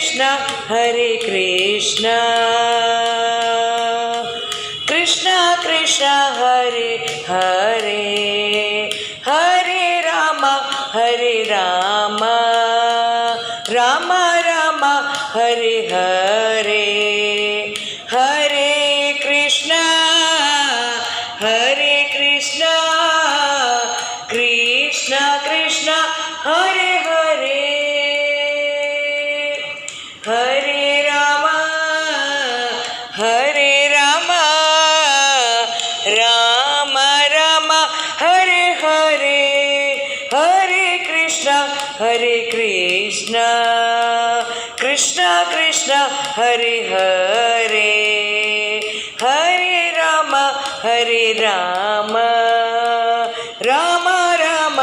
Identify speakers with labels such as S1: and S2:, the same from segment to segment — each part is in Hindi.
S1: कृष्ण कृष्ण कृष्ण हरे हरे हरे राम राम राम हरे हरे हरे कृष्ण कृष्ण कृष्ण हरे हरे हरे राम राम राम हरे हरे हरे कृष्ण कृष्ण कृष्ण हरे हरे हरे राम राम राम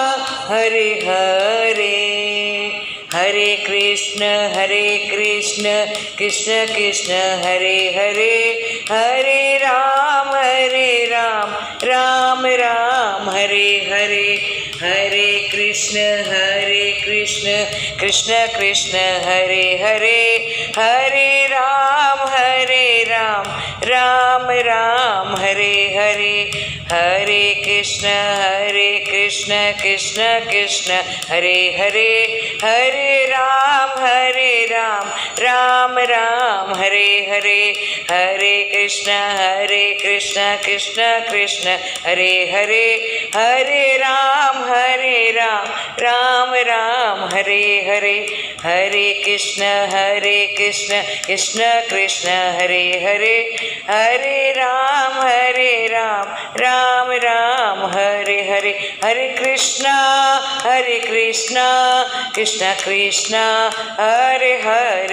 S1: हरे हरे हरे कृष्ण कृष्ण कृष्ण हरे हरे हरे राम राम राम हरे हरे हरे कृष्ण कृष्ण कृष्ण हरे हरे हरे राम राम राम हरे हरे हरे कृष्ण कृष्ण कृष्ण हरे हरे हरे राम राम राम हरे हरे हरे कृष्ण कृष्ण कृष्ण हरे हरे हरे राम राम राम हरे हरे हरे कृष्ण कृष्ण कृष्ण हरे हरे हरे राम राम राम हरे हरे हरे कृष्ण कृष्ण कृष्ण हरे हरे